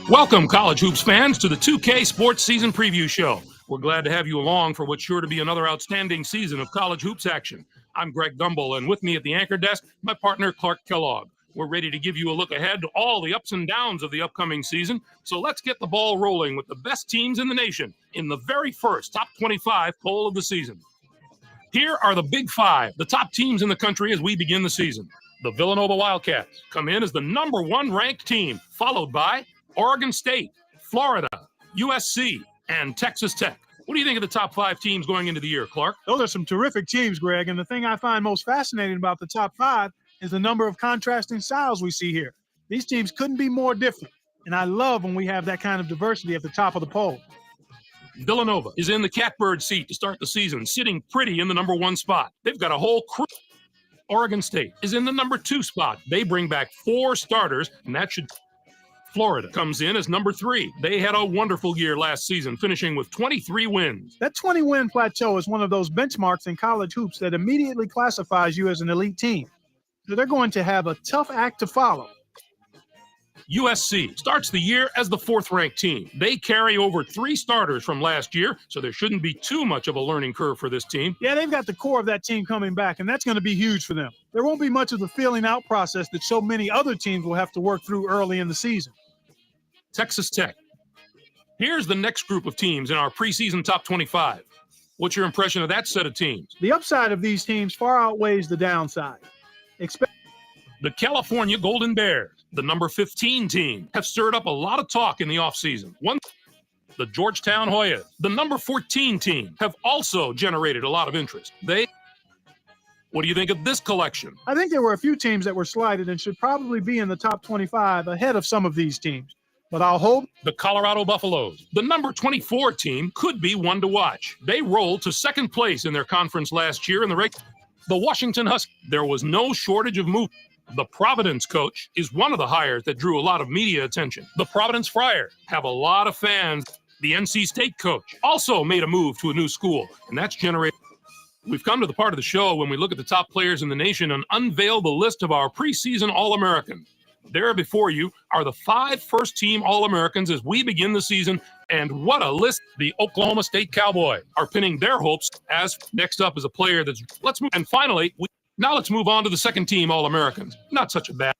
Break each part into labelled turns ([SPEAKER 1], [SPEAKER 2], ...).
[SPEAKER 1] Welcome, College Hoops fans, to the 2K Sports Season Preview Show. We're glad to have you along for what's sure to be another outstanding season of college hoops action. I'm Greg Gumbel, and with me at the anchor desk, my partner, Clark Kellogg. We're ready to give you a look ahead to all the ups and downs of the upcoming season, so let's get the ball rolling with the best teams in the nation in the very first Top 25 poll of the season. Here are the Big Five, the top teams in the country as we begin the season. The Villanova Wildcats come in as the number one ranked team, followed by Oregon State, Florida, USC, and Texas Tech. What do you think of the top five teams going into the year, Clark?
[SPEAKER 2] Those are some terrific teams, Greg. And the thing I find most fascinating about the top five is the number of contrasting styles we see here. These teams couldn't be more different. And I love when we have that kind of diversity at the top of the poll.
[SPEAKER 1] Villanova is in the catbird seat to start the season, sitting pretty in the number one spot. They've got a whole crew. Oregon State is in the number two spot. They bring back four starters, and that should... Florida comes in as number three. They had a wonderful year last season, finishing with 23 wins.
[SPEAKER 2] That 20-win plateau is one of those benchmarks in college hoops that immediately classifies you as an elite team. So they're going to have a tough act to follow.
[SPEAKER 1] USC starts the year as the fourth-ranked team. They carry over three starters from last year, so there shouldn't be too much of a learning curve for this team.
[SPEAKER 2] Yeah, they've got the core of that team coming back, and that's going to be huge for them. There won't be much of the filling out process that so many other teams will have to work through early in the season.
[SPEAKER 1] Texas Tech. Here's the next group of teams in our preseason top 25. What's your impression of that set of teams?
[SPEAKER 2] The upside of these teams far outweighs the downside.
[SPEAKER 1] The California Golden Bears, the number 15 team, have stirred up a lot of talk in the offseason. The Georgetown Hoyas, the number 14 team, have also generated a lot of interest. What do you think of this collection?
[SPEAKER 2] I think there were a few teams that were slighted and should probably be in the top 25 ahead of some of these teams. But I'll hope.
[SPEAKER 1] The Colorado Buffaloes, the number 24 team, could be one to watch. They rolled to second place in their conference last year in the regular. The Washington Huskies, there was no shortage of movement. The Providence coach is one of the hires that drew a lot of media attention. The Providence Friars have a lot of fans. The NC State coach also made a move to a new school, and that's generated. We've come to the part of the show when we look at the top players in the nation and unveil the list of our preseason All-Americans. There before you are the 5 first-team All-Americans as we begin the season, and what a list. The Oklahoma State Cowboys are pinning their hopes as next up is a player that's... Let's move. And finally, let's move on to the second-team All-Americans. Not such a bad...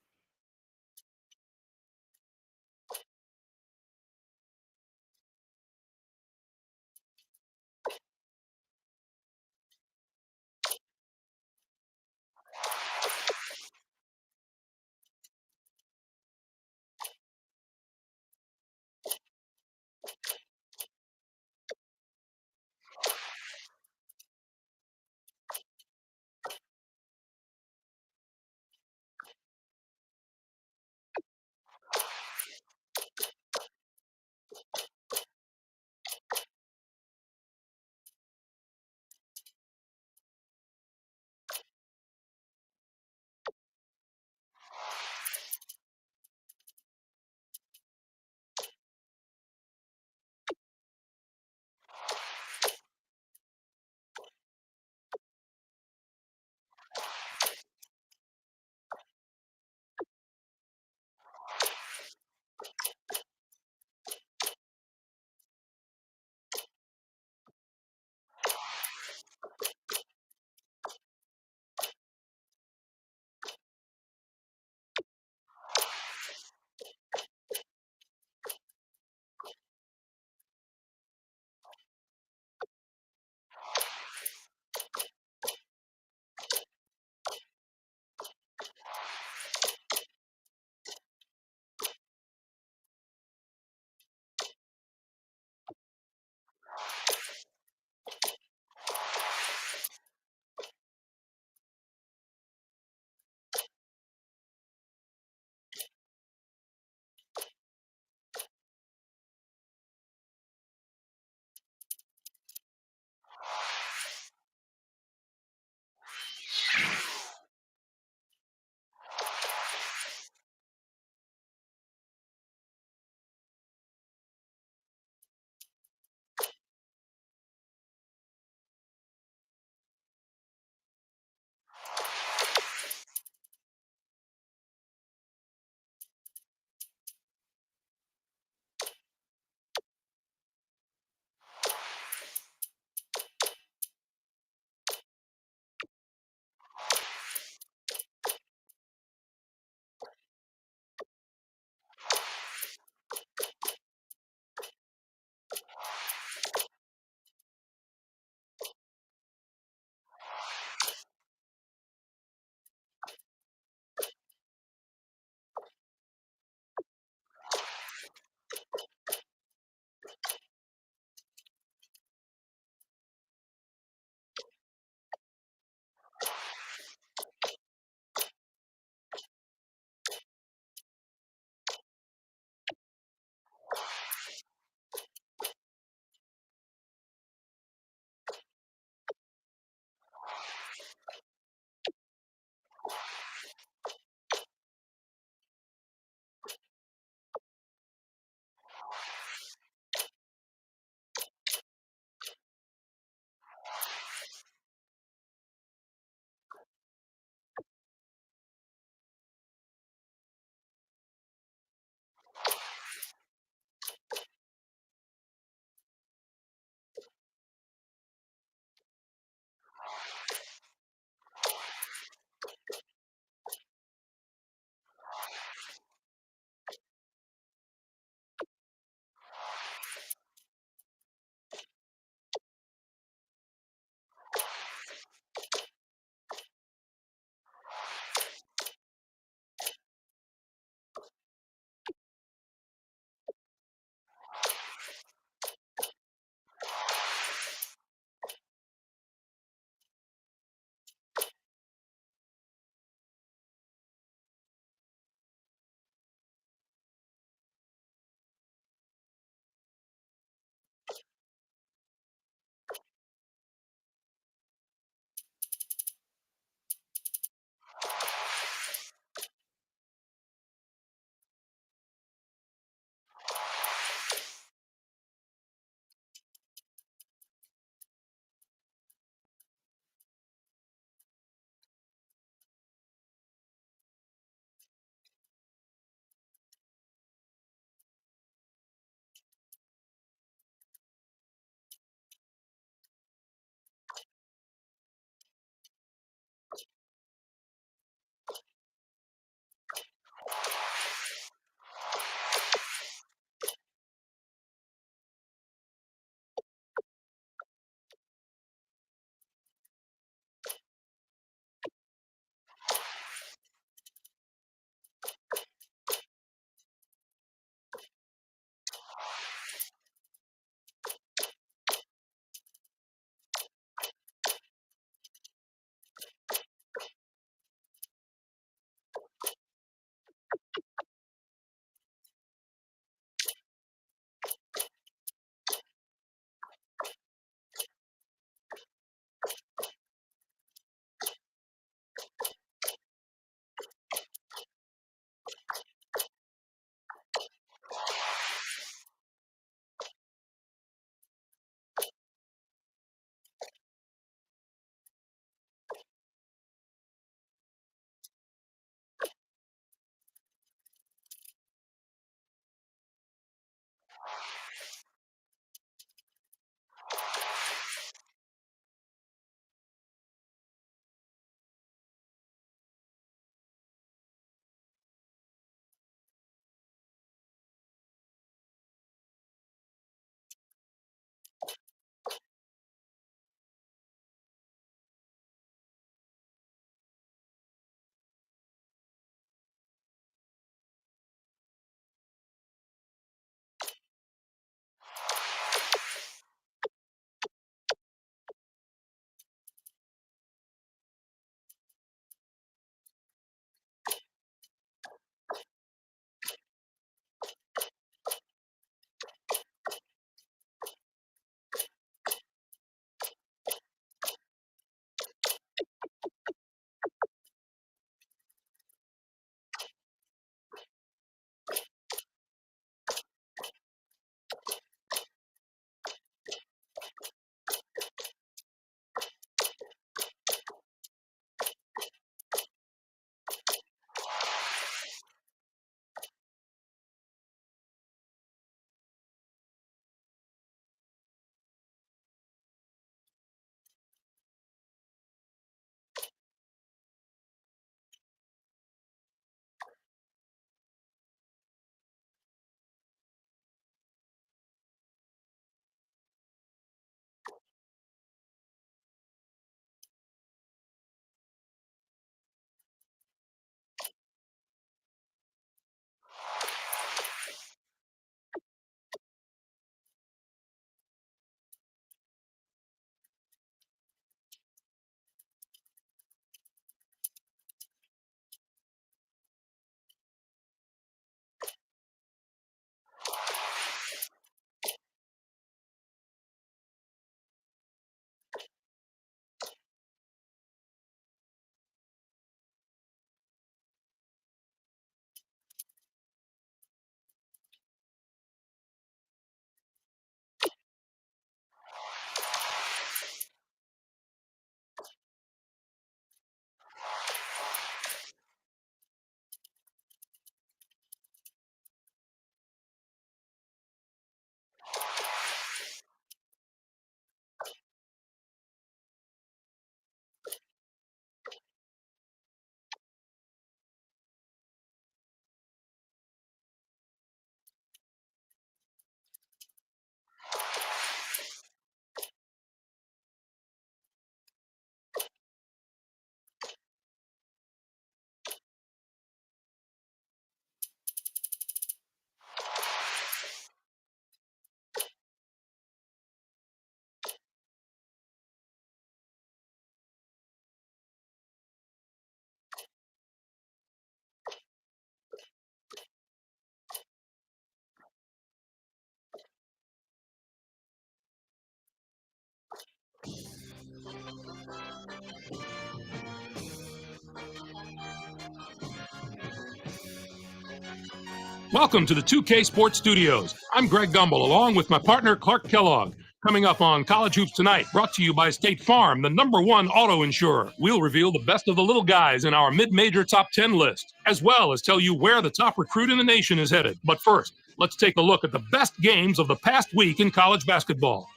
[SPEAKER 1] Welcome to the 2K Sports Studios. I'm Greg Gumbel, along with my partner Clark Kellogg. Coming up on College Hoops Tonight, brought to you by State Farm, the #1 auto insurer. We'll reveal the best of the little guys in our mid-major top 10 list, as well as tell you where the top recruit in the nation is headed. But first, let's take a look at the best games of the past week in college basketball.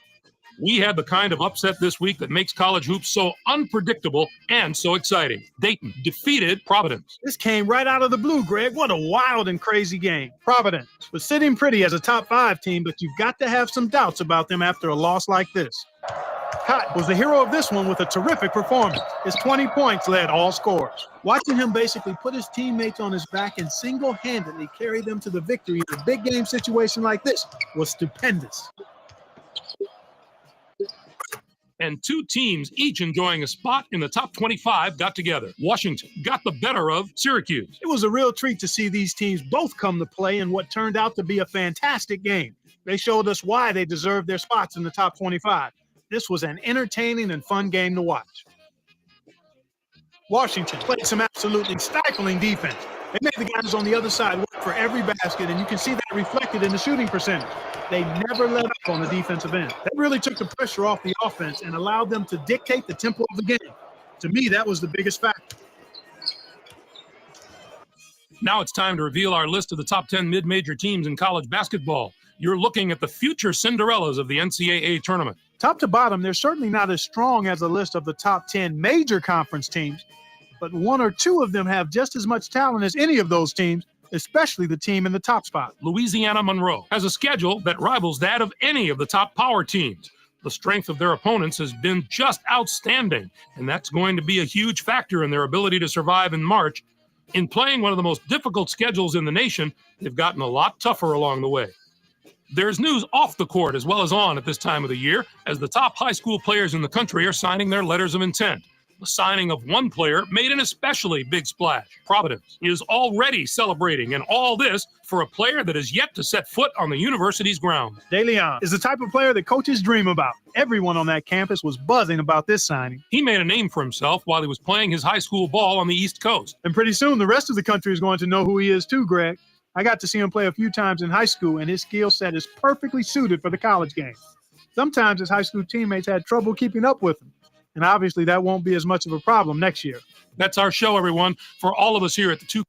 [SPEAKER 1] We had the kind of upset this week that makes college hoops so unpredictable and so exciting. Dayton defeated Providence.
[SPEAKER 2] This came right out of the blue, Greg. What a wild and crazy game. Providence was sitting pretty as a top 5 team, but you've got to have some doubts about them after a loss like this. Cotton was the hero of this one with a terrific performance. His 20 points led all scorers. Watching him basically put his teammates on his back and single-handedly carry them to the victory in a big game situation like this was stupendous.
[SPEAKER 1] And two teams, each enjoying a spot in the top 25, got together. Washington got the better of Syracuse.
[SPEAKER 2] It was a real treat to see these teams both come to play in what turned out to be a fantastic game. They showed us why they deserved their spots in the top 25. This was an entertaining and fun game to watch. Washington played some absolutely stifling defense. They made the guys on the other side work for every basket, and you can see that reflected in the shooting percentage. They never let up on the defensive end. That really took the pressure off the offense and allowed them to dictate the tempo of the game. To me, that was the biggest factor.
[SPEAKER 1] Now it's time to reveal our list of the top 10 mid-major teams in college basketball. You're looking at the future Cinderellas of the NCAA tournament.
[SPEAKER 2] Top to bottom, they're certainly not as strong as a list of the top 10 major conference teams, but one or two of them have just as much talent as any of those teams, especially the team in the top spot.
[SPEAKER 1] Louisiana Monroe has a schedule that rivals that of any of the top power teams. The strength of their opponents has been just outstanding, and that's going to be a huge factor in their ability to survive in March. In playing one of the most difficult schedules in the nation, they've gotten a lot tougher along the way. There's news off the court as well as on at this time of the year, as the top high school players in the country are signing their letters of intent. The signing of one player made an especially big splash. Providence is already celebrating, and all this for a player that is yet to set foot on the university's grounds.
[SPEAKER 2] DeLeon is the type of player that coaches dream about. Everyone on that campus was buzzing about this signing.
[SPEAKER 1] He made a name for himself while he was playing his high school ball on the East Coast.
[SPEAKER 2] And pretty soon, the rest of the country is going to know who he is too, Greg. I got to see him play a few times in high school, and his skill set is perfectly suited for the college game. Sometimes his high school teammates had trouble keeping up with him. And obviously, that won't be as much of a problem next year.
[SPEAKER 1] That's our show, everyone. For all of us here at the 2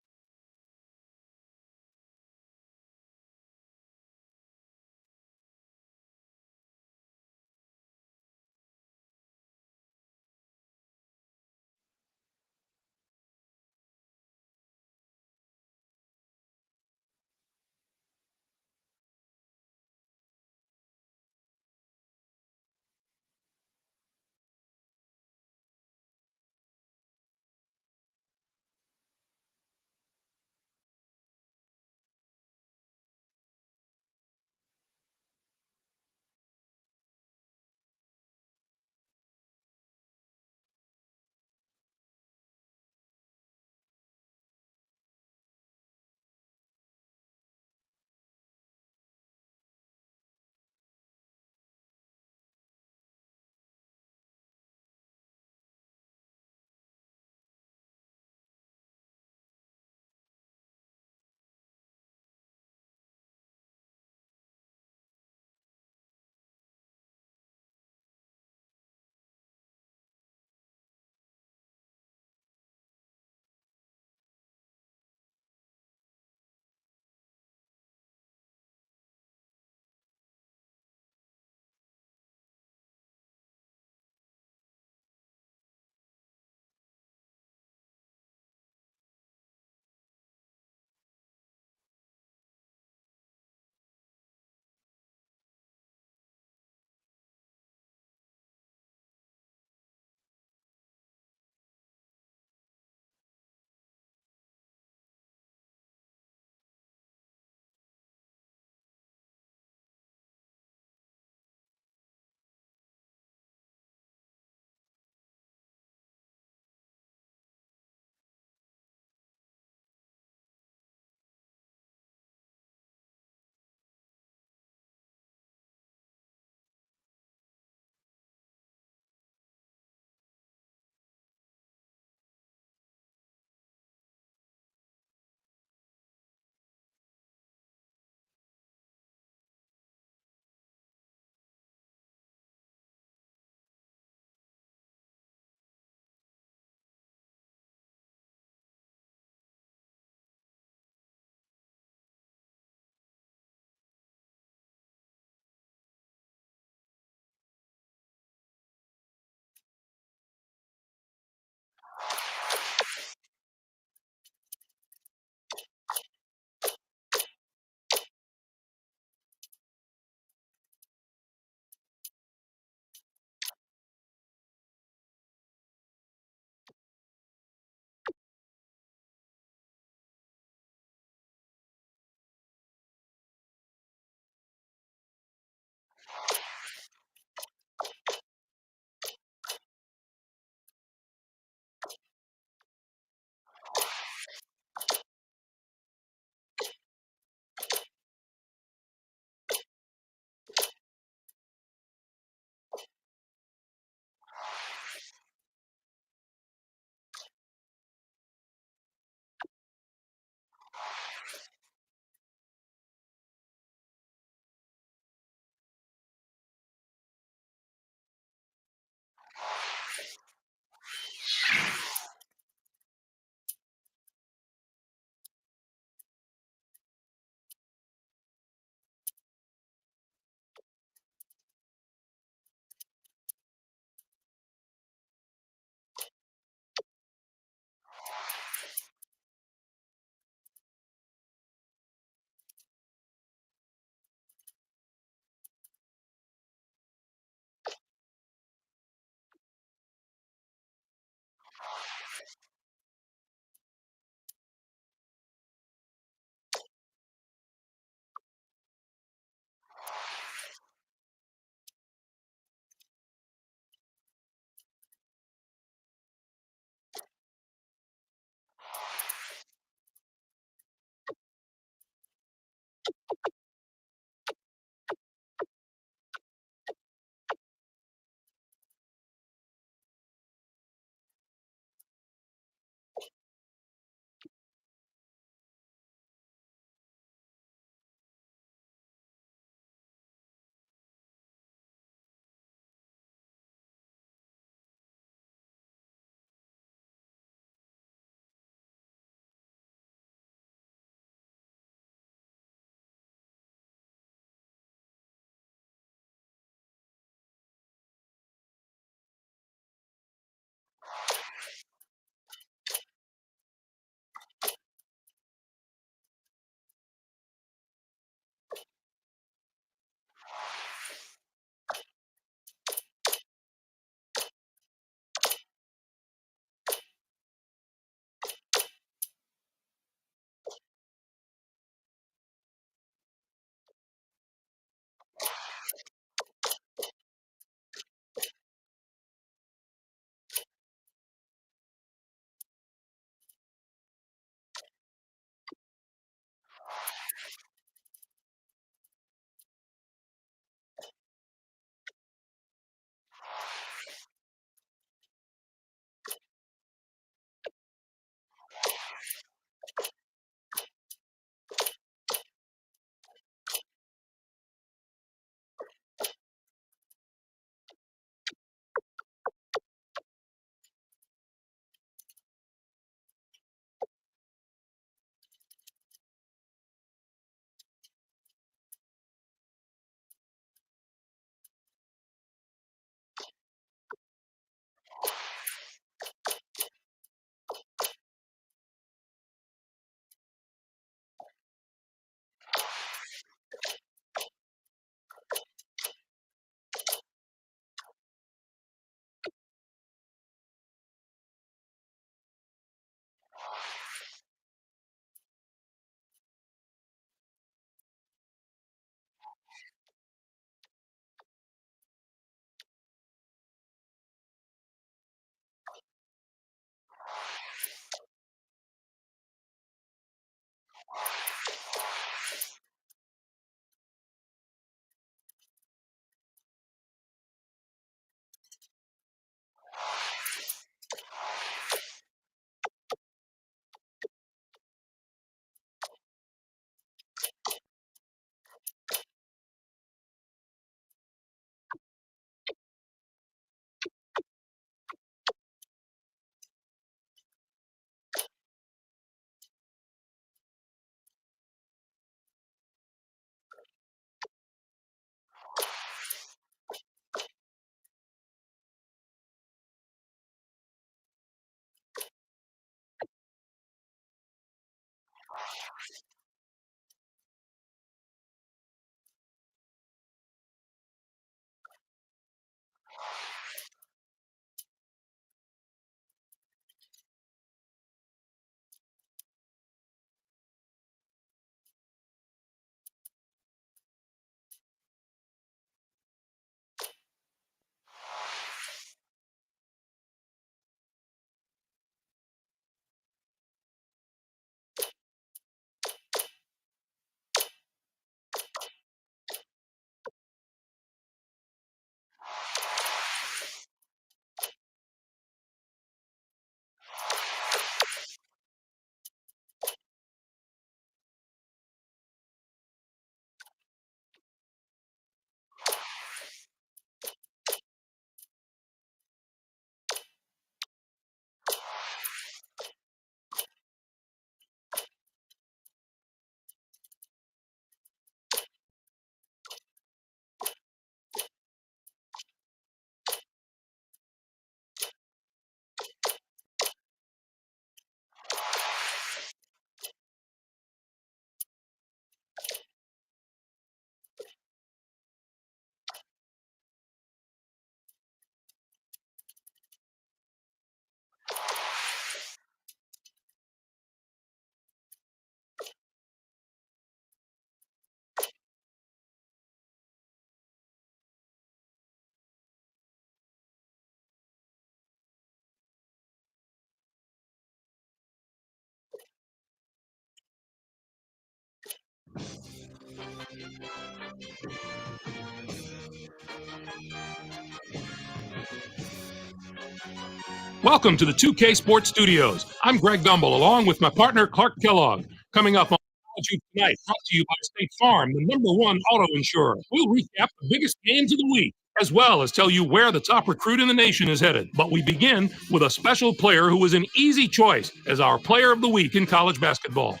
[SPEAKER 1] Welcome to the 2K Sports Studios. I'm Greg Gumbel, along with my partner Clark Kellogg. Coming up on College Hoops Tonight, brought to you by State Farm, the #1 auto insurer. We'll recap the biggest games of the week, as well as tell you where the top recruit in the nation is headed. But we begin with a special player who was an easy choice as our player of the week in college basketball.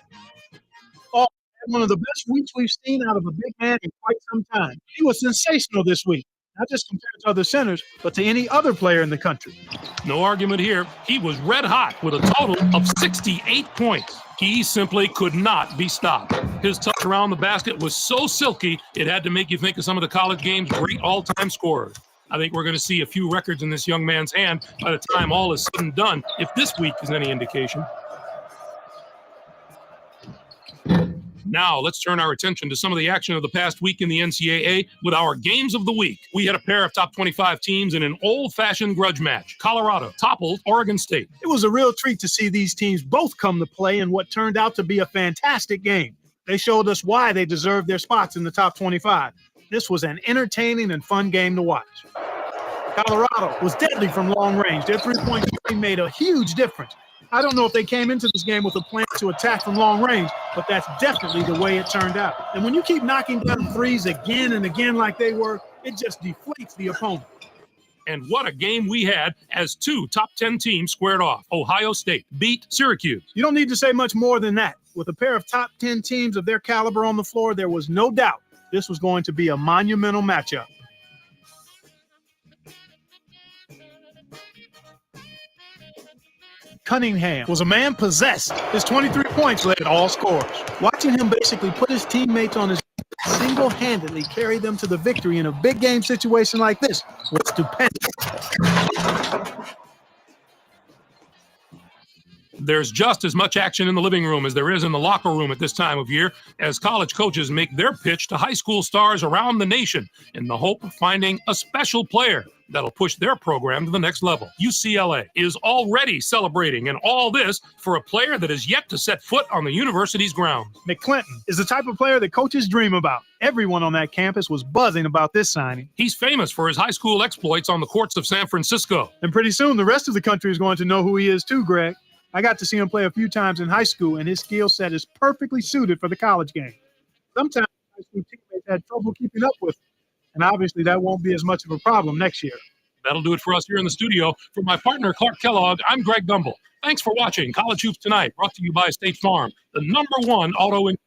[SPEAKER 2] Oh, one of the best weeks we've seen out of a big man in quite some time. He was sensational this week, not just compared to other centers, but to any other player in the country.
[SPEAKER 1] No argument here. He was red hot with a total of 68 points. He simply could not be stopped. His touch around the basket was so silky, it had to make you think of some of the college game's great all-time scorers. I think we're going to see a few records in this young man's hand by the time all is said and done, if this week is any indication. Now, let's turn our attention to some of the action of the past week in the NCAA with our games of the week. We had a pair of top 25 teams in an old-fashioned grudge match. Colorado toppled Oregon State.
[SPEAKER 2] It was a real treat to see these teams both come to play in what turned out to be a fantastic game. They showed us why they deserved their spots in the top 25. This was an entertaining and fun game to watch. Colorado was deadly from long range. Their three-point shooting made a huge difference. I don't know if they came into this game with a plan to attack from long range, but that's definitely the way it turned out. And when you keep knocking down threes again and again like they were, it just deflates the opponent.
[SPEAKER 1] And what a game we had as two top 10 teams squared off. Ohio State beat Syracuse.
[SPEAKER 2] You don't need to say much more than that. With a pair of top 10 teams of their caliber on the floor, there was no doubt this was going to be a monumental matchup. Cunningham was a man possessed. His 23 points led all scorers. Watching him basically put his teammates on his single-handedly carry them to the victory in a big game situation like this was stupendous.
[SPEAKER 1] There's just as much action in the living room as there is in the locker room at this time of year as college coaches make their pitch to high school stars around the nation in the hope of finding a special player that'll push their program to the next level. UCLA is already celebrating, and all this for a player that is yet to set foot on the university's grounds.
[SPEAKER 2] McClinton is the type of player that coaches dream about. Everyone on that campus was buzzing about this signing.
[SPEAKER 1] He's famous for his high school exploits on the courts of San Francisco.
[SPEAKER 2] And pretty soon, the rest of the country is going to know who he is too, Greg. I got to see him play a few times in high school, and his skill set is perfectly suited for the college game. Sometimes high school teammates had trouble keeping up with him, and obviously that won't be as much of a problem next year.
[SPEAKER 1] That'll do it for us here in the studio. For my partner, Clark Kellogg, I'm Greg Gumbel. Thanks for watching College Hoops Tonight, brought to you by State Farm, the #1 auto insurance.